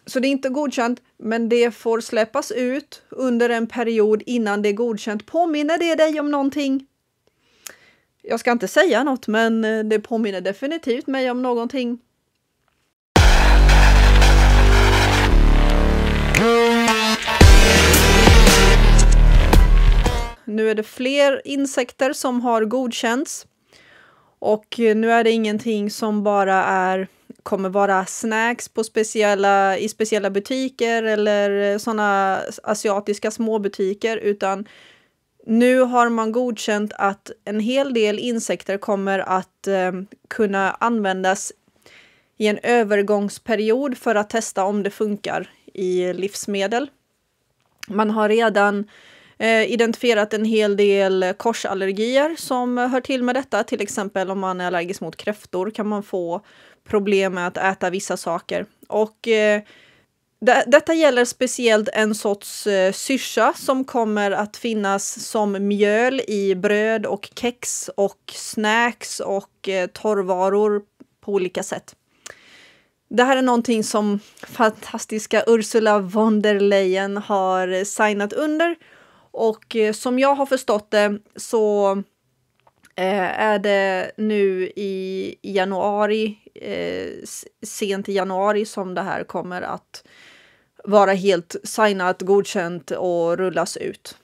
Så det är inte godkänt, men det får släppas ut under en period innan det är godkänt. Påminner det dig om någonting? Jag ska inte säga något, men det påminner definitivt mig om någonting. Nu är det fler insekter som har godkänts. Och nu är det ingenting som bara kommer vara snacks på i speciella butiker eller sådana asiatiska småbutiker, utan nu har man godkänt att en hel del insekter kommer att kunna användas i en övergångsperiod för att testa om det funkar i livsmedel. Man har redan identifierat en hel del korsallergier som hör till med detta. Till exempel om man är allergisk mot kräftor kan man få problem med att äta vissa saker. Och detta gäller speciellt en sorts syrsa som kommer att finnas som mjöl i bröd och kex och snacks och torrvaror på olika sätt. Det här är någonting som fantastiska Ursula von der Leyen har signat under. Och som jag har förstått det så är det nu i januari, sent i januari, som det här kommer att vara helt signat, godkänt och rullas ut.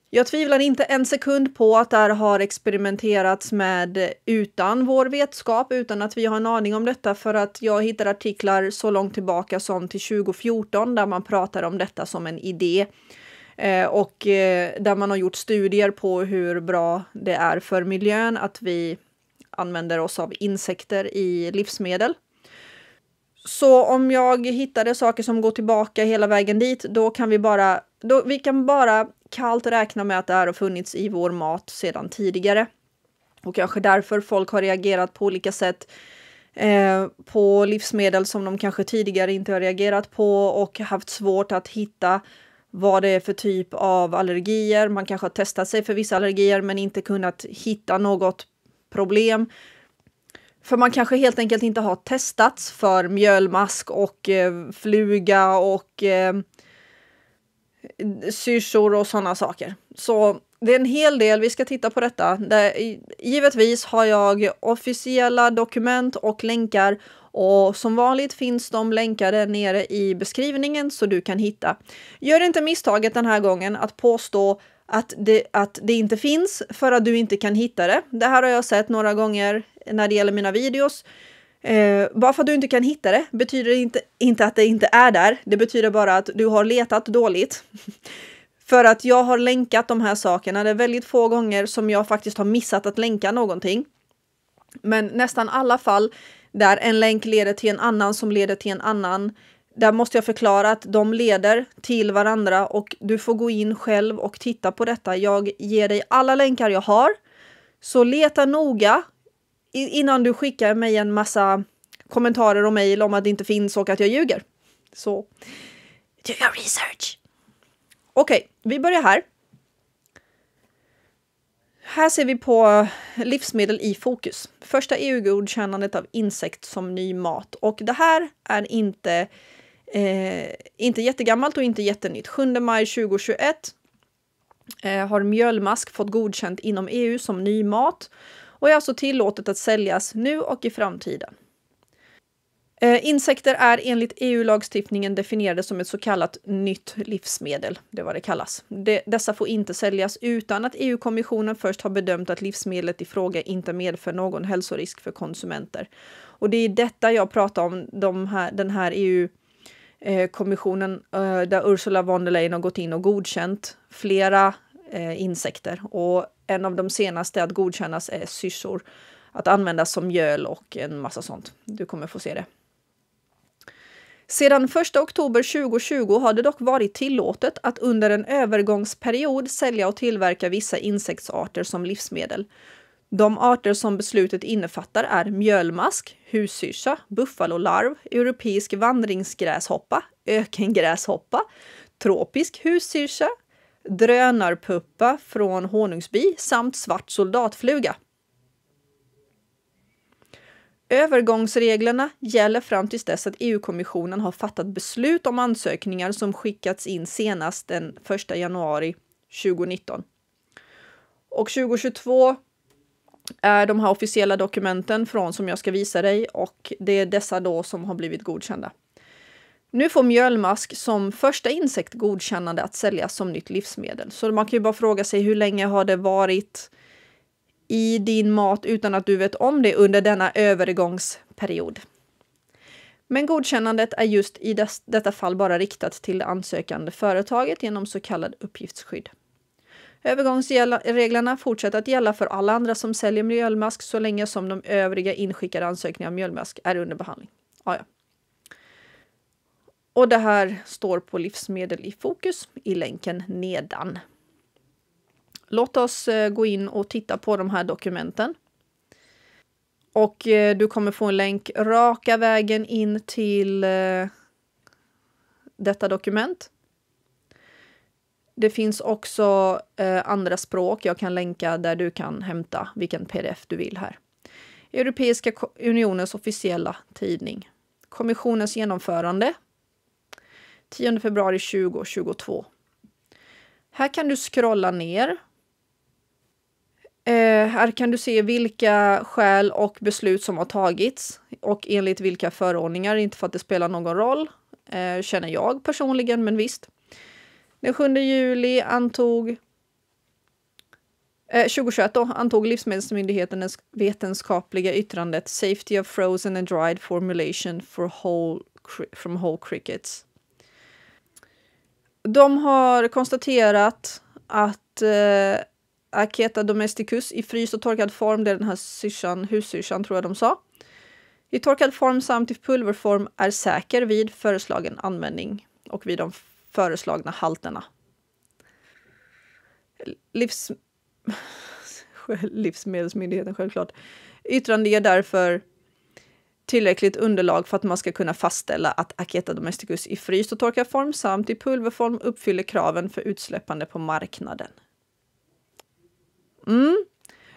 Jag tvivlar inte en sekund på att det här har experimenterats med utan vår vetskap, utan att vi har en aning om detta, för att jag hittar artiklar så långt tillbaka som till 2014 där man pratar om detta som en idé. Och där man har gjort studier på hur bra det är för miljön att vi använder oss av insekter i livsmedel. Så om jag hittade saker som går tillbaka hela vägen dit, då kan vi kan bara kallt räkna med att det här har funnits i vår mat sedan tidigare. Och kanske därför folk har reagerat på olika sätt på livsmedel som de kanske tidigare inte har reagerat på och haft svårt att hitta vad det är för typ av allergier. Man kanske har testat sig för vissa allergier men inte kunnat hitta något problem. För man kanske helt enkelt inte har testats för mjölmask och fluga och syrsor och sådana saker. Så det är en hel del, vi ska titta på detta. Givetvis har jag officiella dokument och länkar, och som vanligt finns de länkade nere i beskrivningen så du kan hitta. Gör inte misstaget den här gången att påstå att det inte finns för att du inte kan hitta det. Det här har jag sett några gånger när det gäller mina videos. Bara för att du inte kan hitta det betyder inte att det inte är där. Det betyder bara att du har letat dåligt. För att jag har länkat de här sakerna. Det är väldigt få gånger som jag faktiskt har missat att länka någonting. Men nästan alla fall där en länk leder till en annan som leder till en annan. Där måste jag förklara att de leder till varandra och du får gå in själv och titta på detta. Jag ger dig alla länkar jag har. Så leta noga innan du skickar mig en massa kommentarer och mejl om att det inte finns och att jag ljuger. Så do your research. Okej, vi börjar här. Här ser vi på livsmedel i fokus. Första EU-godkännandet av insekt som ny mat. Och det här är inte jättegammalt och inte jättenytt. 7 maj 2021 har mjölmask fått godkänt inom EU som ny mat. Och är alltså tillåtet att säljas nu och i framtiden. Insekter är enligt EU-lagstiftningen definierade som ett så kallat nytt livsmedel. Det är vad det kallas. Dessa får inte säljas utan att EU-kommissionen först har bedömt att livsmedlet i fråga inte medför någon hälsorisk för konsumenter. Och det är detta jag pratar om, den här EU-kommissionen där Ursula von der Leyen har gått in och godkänt flera insekter. Och en av de senaste att godkännas är syrsor. Att användas som mjöl och en massa sånt. Du kommer få se det. Sedan 1 oktober 2020 har det dock varit tillåtet att under en övergångsperiod sälja och tillverka vissa insektsarter som livsmedel. De arter som beslutet innefattar är mjölmask, hussyrsa, buffalolarv, europeisk vandringsgräshoppa, ökengräshoppa, tropisk hussyrsa, drönarpuppa från honungsbi samt svart soldatfluga. Övergångsreglerna gäller fram tills dess att EU-kommissionen har fattat beslut om ansökningar som skickats in senast den 1 januari 2019. Och 2022 är de här officiella dokumenten från som jag ska visa dig, och det är dessa då som har blivit godkända. Nu får mjölmask som första insekt godkännande att säljas som nytt livsmedel. Så man kan ju bara fråga sig, hur länge har det varit i din mat utan att du vet om det under denna övergångsperiod? Men godkännandet är just i detta fall bara riktat till det ansökande företaget genom så kallad uppgiftsskydd. Övergångsreglerna fortsätter att gälla för alla andra som säljer mjölmask så länge som de övriga inskickade ansökningarna om mjölmask är under behandling. Ja. Och det här står på Livsmedel i fokus i länken nedan. Låt oss gå in och titta på de här dokumenten. Och du kommer få en länk raka vägen in till detta dokument. Det finns också andra språk. Jag kan länka där du kan hämta vilken pdf du vill här. Europeiska unionens officiella tidning. Kommissionens genomförande. 10 februari 2022. Här kan du scrolla ner. Här kan du se vilka skäl och beslut som har tagits och enligt vilka förordningar, inte för att det spelar någon roll, känner jag personligen, men visst. Den 7 juli 2021 antog Livsmedelsmyndigheten det vetenskapliga yttrandet Safety of Frozen and Dried Formulation from Whole Crickets. De har konstaterat att Aketa domesticus i fryst och torkad form, det är den här hussyrshan tror jag de sa, i torkad form samt i pulverform är säker vid föreslagen användning och vid de föreslagna halterna. Livsmedelsmyndigheten självklart. Yttrande ger därför tillräckligt underlag för att man ska kunna fastställa att Aketa domesticus i fryst och torkad form samt i pulverform uppfyller kraven för utsläppande på marknaden.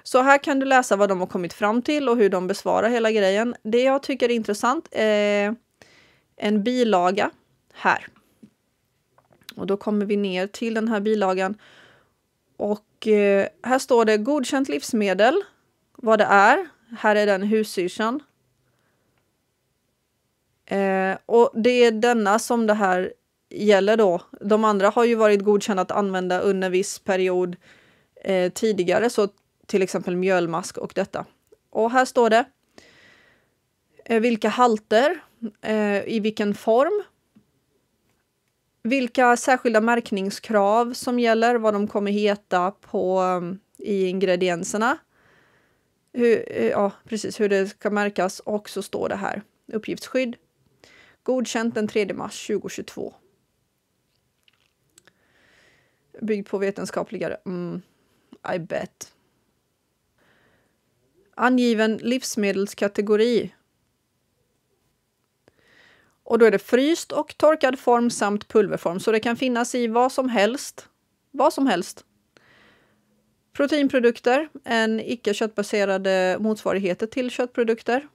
Så här kan du läsa vad de har kommit fram till och hur de besvarar hela grejen. Det jag tycker är intressant är en bilaga här. Och då kommer vi ner till den här bilagan. Och här står det godkänt livsmedel, vad det är. Här är den hussyrshan. Och det är denna som det här gäller då. De andra har ju varit godkända att använda under viss period tidigare, så till exempel mjölmask och detta. Och här står det vilka halter, i vilken form, vilka särskilda märkningskrav som gäller, vad de kommer heta i ingredienserna, hur det ska märkas, och så står det här uppgiftsskydd. Godkänt den 3 mars 2022. Byggd på vetenskapliga I bet. Angiven livsmedelskategori. Och då är det fryst och torkad form samt pulverform. Så det kan finnas i vad som helst. Vad som helst. Proteinprodukter. En icke-köttbaserade motsvarigheter till köttprodukter.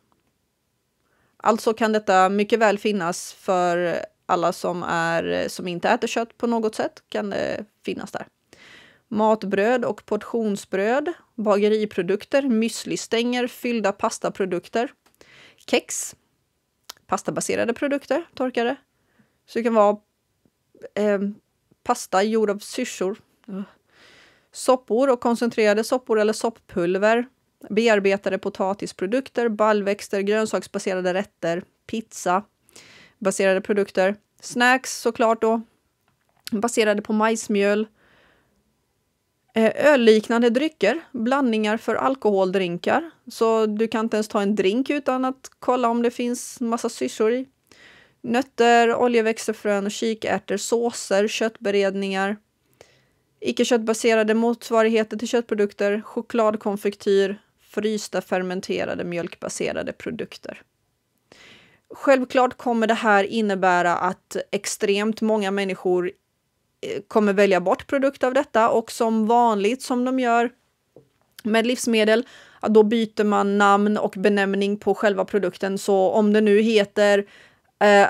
Alltså kan detta mycket väl finnas för alla som inte äter kött på något sätt. Kan det finnas där. Matbröd och portionsbröd, bageriprodukter, müslistänger, fyllda pastaprodukter, kex, pastabaserade produkter, torkade. Så det kan vara pasta gjord av syrsor, soppor och koncentrerade soppor eller sopppulver, bearbetade potatisprodukter, baljväxter, grönsaksbaserade rätter, pizza, baserade produkter, snacks såklart då, baserade på majsmjöl, ölliknande drycker, blandningar för alkoholdrinkar. Så du kan inte ens ta en drink utan att kolla om det finns massa syrsor i. Nötter, oljeväxter, frön och kikärtor, såser, köttberedningar. Icke-köttbaserade motsvarigheter till köttprodukter, chokladkonfektyr, frysta fermenterade mjölkbaserade produkter. Självklart kommer det här innebära att extremt många människor kommer välja bort produkter av detta, och som vanligt som de gör med livsmedel, ja, då byter man namn och benämning på själva produkten. Så om det nu heter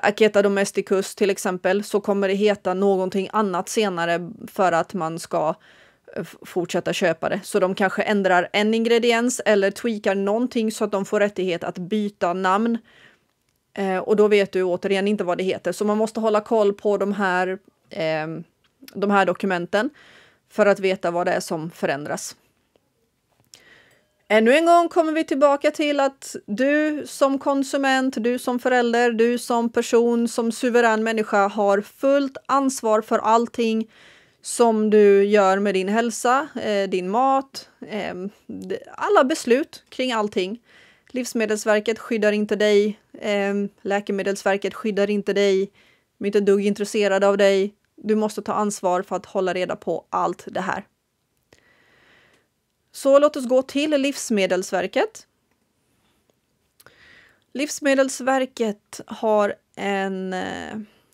Aketa Domesticus till exempel, så kommer det heta någonting annat senare för att man ska fortsätta köpa det. Så de kanske ändrar en ingrediens eller tweakar någonting så att de får rättighet att byta namn. Och då vet du återigen inte vad det heter. Så man måste hålla koll på de här dokumenten för att veta vad det är som förändras. Ännu en gång kommer vi tillbaka till att du som konsument, du som förälder, du som person, som suverän människa har fullt ansvar för allting som du gör med din hälsa, din mat, alla beslut kring allting. Livsmedelsverket skyddar inte dig, Läkemedelsverket skyddar inte dig, de är inte dugg intresserade av dig. Du måste ta ansvar för att hålla reda på allt det här. Så låt oss gå till Livsmedelsverket. Livsmedelsverket har en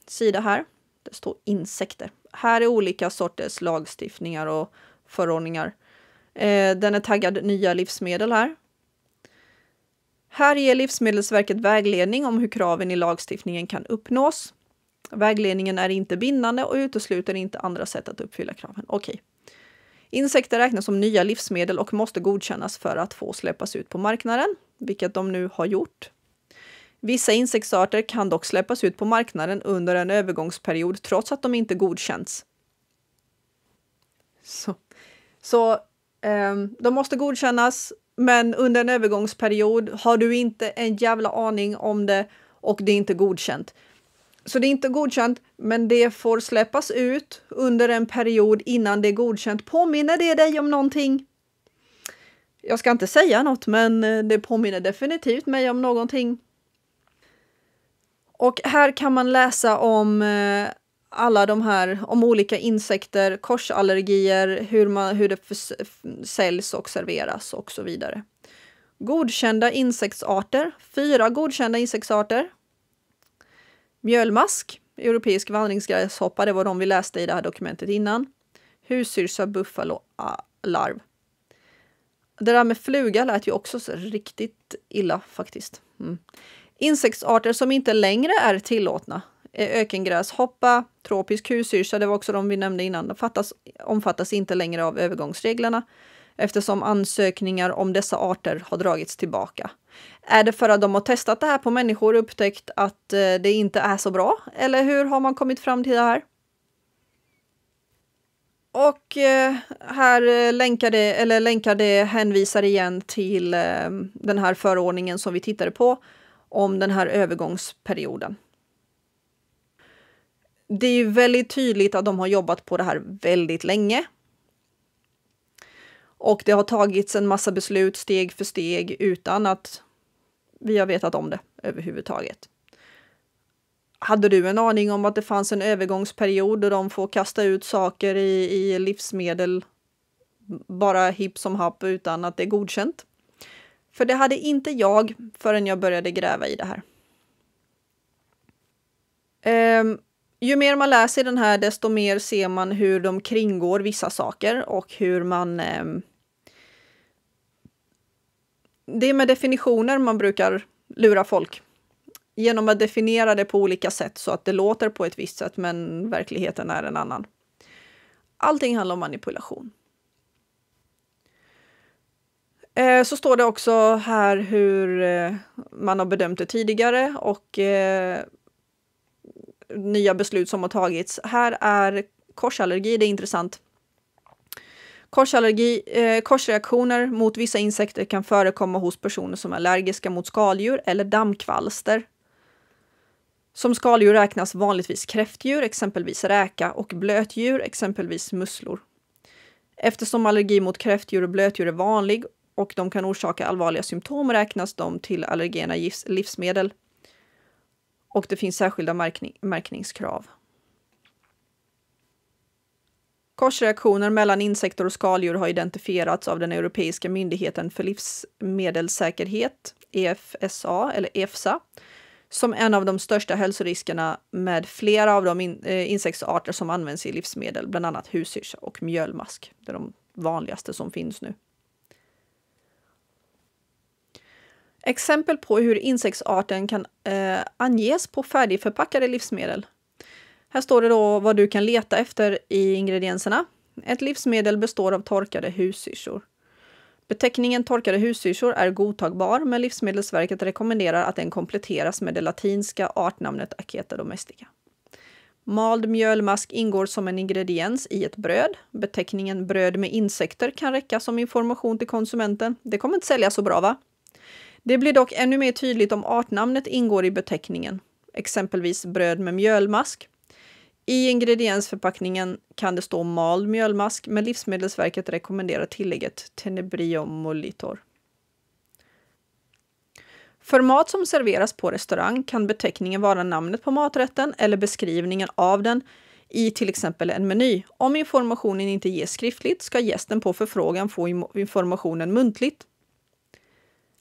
sida här. Det står insekter. Här är olika sorters lagstiftningar och förordningar. Den är taggad nya livsmedel här. Här ger Livsmedelsverket vägledning om hur kraven i lagstiftningen kan uppnås. Vägledningen är inte bindande och utesluter inte andra sätt att uppfylla kraven. Okej. Insekter räknas som nya livsmedel och måste godkännas för att få släppas ut på marknaden, vilket de nu har gjort. Vissa insektsarter kan dock släppas ut på marknaden under en övergångsperiod trots att de inte godkänts. Så de måste godkännas, men under en övergångsperiod har du inte en jävla aning om det och det är inte godkänt. Så det är inte godkänt, men det får släppas ut under en period innan det är godkänt. Påminner det dig om någonting? Jag ska inte säga något, men det påminner definitivt mig om någonting. Och här kan man läsa om alla de här, om olika insekter, korsallergier, hur det säljs och serveras och så vidare. Godkända insektsarter, 4 godkända insektsarter. Mjölmask, europeisk vandringsgräshoppa, det var de vi läste i det här dokumentet innan. Husyrsa, buffalo, larv. Det där med fluga lät ju också så riktigt illa faktiskt. Insektsarter som inte längre är tillåtna. Ökengräshoppa, tropisk husyrsa, det var också de vi nämnde innan, omfattas inte längre av övergångsreglerna eftersom ansökningar om dessa arter har dragits tillbaka. Är det för att de har testat det här på människor och upptäckt att det inte är så bra? Eller hur har man kommit fram till det här? Och här länkar det hänvisar igen till den här förordningen som vi tittade på om den här övergångsperioden. Det är ju väldigt tydligt att de har jobbat på det här väldigt länge. Och det har tagits en massa beslut steg för steg utan att vi har vetat om det överhuvudtaget. Hade du en aning om att det fanns en övergångsperiod där de får kasta ut saker i livsmedel bara hipp som happ utan att det är godkänt? För det hade inte jag förrän jag började gräva i det här. Ju mer man läser den här, desto mer ser man hur de kringgår vissa saker och hur man... Det är med definitioner man brukar lura folk. Genom att definiera det på olika sätt så att det låter på ett visst sätt men verkligheten är en annan. Allting handlar om manipulation. Så står det också här hur man har bedömt det tidigare och nya beslut som har tagits. Här är korsallergi, det är intressant. Korsreaktioner mot vissa insekter kan förekomma hos personer som är allergiska mot skaldjur eller dammkvalster. Som skaldjur räknas vanligtvis kräftdjur, exempelvis räka, och blötdjur, exempelvis musslor. Eftersom allergi mot kräftdjur och blötdjur är vanlig och de kan orsaka allvarliga symptom räknas de till allergena livsmedel. Och det finns särskilda märkningskrav. Korsreaktioner mellan insekter och skaldjur har identifierats av den Europeiska myndigheten för livsmedelssäkerhet, EFSA eller EFSA, som en av de största hälsoriskerna med flera av de insektsarter som används i livsmedel, bland annat husyrsa och mjölmask. Det är de vanligaste som finns nu. Exempel på hur insektsarten kan anges på färdigförpackade livsmedel. Här står det då vad du kan leta efter i ingredienserna. Ett livsmedel består av torkade hussyrsor. Beteckningen torkade hussyrsor är godtagbar, men Livsmedelsverket rekommenderar att den kompletteras med det latinska artnamnet Aketa domestica. Mald mjölmask ingår som en ingrediens i ett bröd. Beteckningen bröd med insekter kan räcka som information till konsumenten. Det kommer inte sälja så bra, va? Det blir dock ännu mer tydligt om artnamnet ingår i beteckningen. Exempelvis bröd med mjölmask. I ingrediensförpackningen kan det stå mald mjölmask, men Livsmedelsverket rekommenderar tillägget Tenebrium molitor. För mat som serveras på restaurang kan beteckningen vara namnet på maträtten eller beskrivningen av den i till exempel en meny. Om informationen inte ges skriftligt ska gästen på förfrågan få informationen muntligt.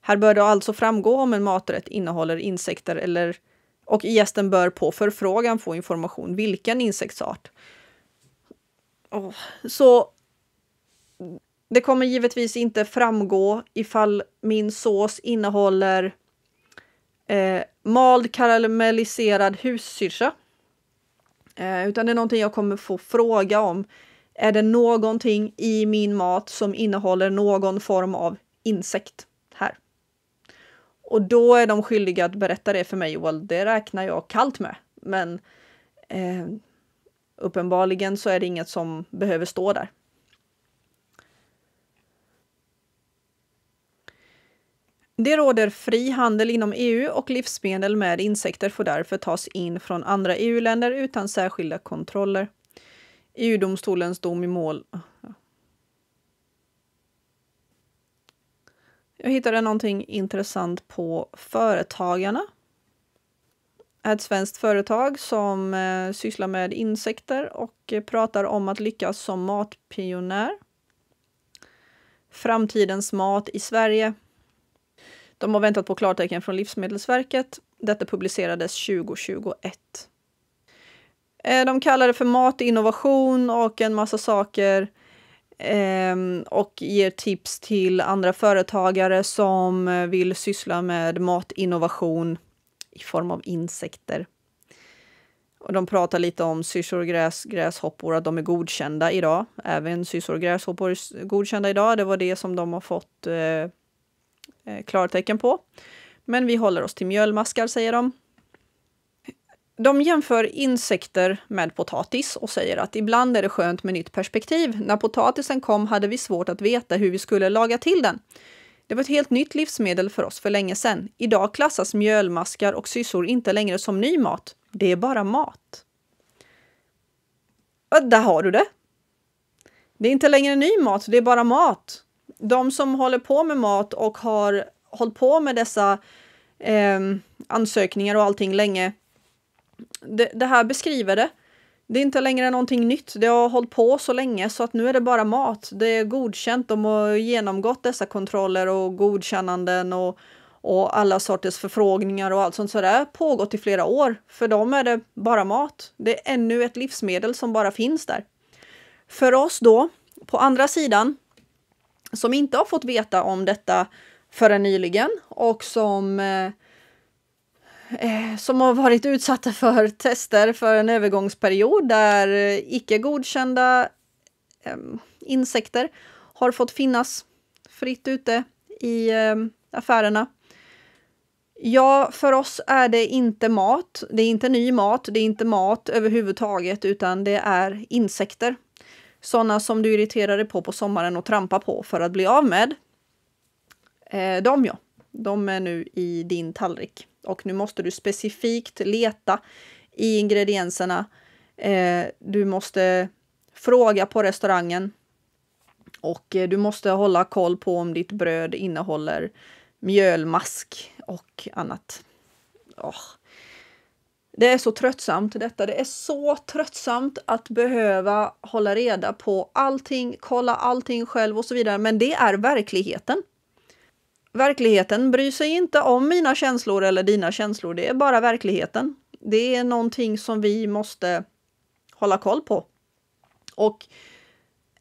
Här bör det alltså framgå om en maträtt innehåller insekter och gästen bör på förfrågan få information vilken insektsart. Så det kommer givetvis inte framgå ifall min sås innehåller mald karamelliserad hussyrsa. Utan det är någonting jag kommer få fråga om. Är det någonting i min mat som innehåller någon form av insekt här? Och då är de skyldiga att berätta det för mig. Och det räknar jag kallt med. Men uppenbarligen så är det inget som behöver stå där. Det råder fri handel inom EU och livsmedel med insekter får därför tas in från andra EU-länder utan särskilda kontroller. EU-domstolens dom i mål... Jag hittade någonting intressant på Företagarna. Ett svenskt företag som sysslar med insekter och pratar om att lyckas som matpionjär. Framtidens mat i Sverige. De har väntat på klartecken från Livsmedelsverket. Detta publicerades 2021. De kallar det för matinnovation och en massa saker. Och ger tips till andra företagare som vill syssla med matinnovation i form av insekter. Och de pratar lite om syrsor, gräshoppor, att de är godkända idag. Även syrsor och gräshoppor är godkända idag. Det var det som de har fått klartecken på. Men vi håller oss till mjölmaskar, säger de. De jämför insekter med potatis och säger att ibland är det skönt med nytt perspektiv. När potatisen kom hade vi svårt att veta hur vi skulle laga till den. Det var ett helt nytt livsmedel för oss för länge sedan. Idag klassas mjölmaskar och syrsor inte längre som ny mat. Det är bara mat. Och där har du det. Det är inte längre ny mat, det är bara mat. De som håller på med mat och har hållit på med dessa ansökningar och allting länge. Det här beskriver det. Det är inte längre någonting nytt. Det har hållit på så länge så att nu är det bara mat. Det är godkänt. De har genomgått dessa kontroller och godkännanden och alla sorters förfrågningar och allt sånt. Så det har pågått i flera år. För dem är det bara mat. Det är ännu ett livsmedel som bara finns där. För oss då, på andra sidan, som inte har fått veta om detta förrän nyligen och som har varit utsatta för tester för en övergångsperiod där icke godkända insekter har fått finnas fritt ute i affärerna. Ja, för oss är det inte mat. Det är inte ny mat. Det är inte mat överhuvudtaget utan det är insekter. Sådana som du irriterar dig på sommaren och trampar på för att bli av med. De är nu i din tallrik. Och nu måste du specifikt leta i ingredienserna. Du måste fråga på restaurangen. Och du måste hålla koll på om ditt bröd innehåller mjölmask och annat. Det är så tröttsamt detta. Det är så tröttsamt att behöva hålla reda på allting, kolla allting själv och så vidare. Men det är verkligheten. Verkligheten bryr sig inte om mina känslor eller dina känslor. Det är bara verkligheten. Det är någonting som vi måste hålla koll på. Och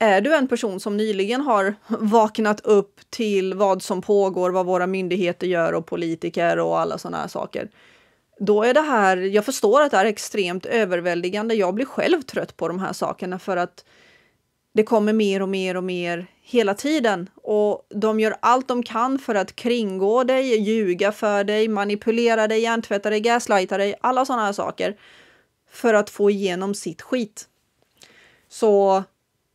Är du en person som nyligen har vaknat upp till vad som pågår, vad våra myndigheter gör och politiker och alla sådana här saker, då är det här, jag förstår att det är extremt överväldigande. Jag blir själv trött på de här sakerna för att det kommer mer och mer och mer hela tiden. Och de gör allt de kan för att kringgå dig, ljuga för dig, manipulera dig, hjärntvätta dig, gaslighta dig, alla sådana här saker för att få igenom sitt skit. Så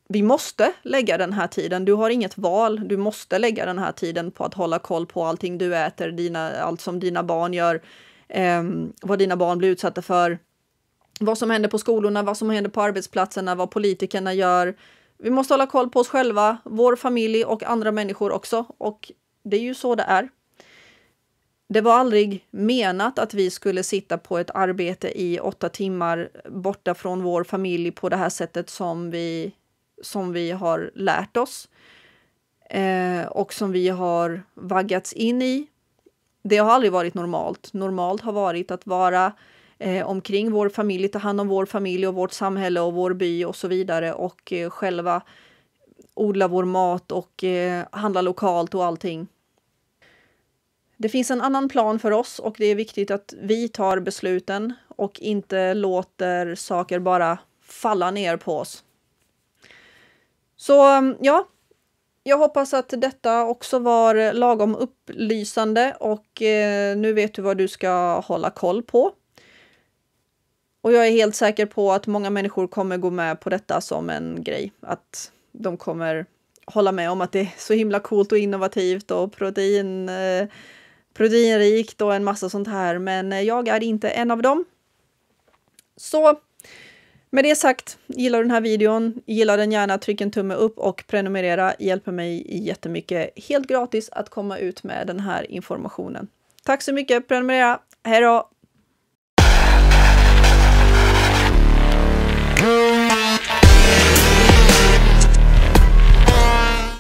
vi måste lägga den här tiden. Du har inget val. Du måste lägga den här tiden på att hålla koll på allting du äter, allt som dina barn gör, vad dina barn blir utsatta för, vad som händer på skolorna, vad som händer på arbetsplatserna, vad politikerna gör. Vi måste hålla koll på oss själva, vår familj och andra människor också. Och det är ju så det är. Det var aldrig menat att vi skulle sitta på ett arbete i 8 timmar borta från vår familj på det här sättet som vi har lärt oss. Och som vi har vaggats in i. Det har aldrig varit normalt. Normalt har varit att vara omkring vår familj, ta hand om vår familj och vårt samhälle och vår by och så vidare. Och själva odla vår mat och handla lokalt och allting. Det finns en annan plan för oss och det är viktigt att vi tar besluten och inte låter saker bara falla ner på oss. Så ja, jag hoppas att detta också var lagom upplysande och nu vet du vad du ska hålla koll på. Och jag är helt säker på att många människor kommer gå med på detta som en grej. Att de kommer hålla med om att det är så himla coolt och innovativt och proteinrikt och en massa sånt här. Men jag är inte en av dem. Så med det sagt, gillar du den här videon, gilla den gärna, tryck en tumme upp och prenumerera. Hjälper mig jättemycket, helt gratis att komma ut med den här informationen. Tack så mycket, prenumerera, hej då!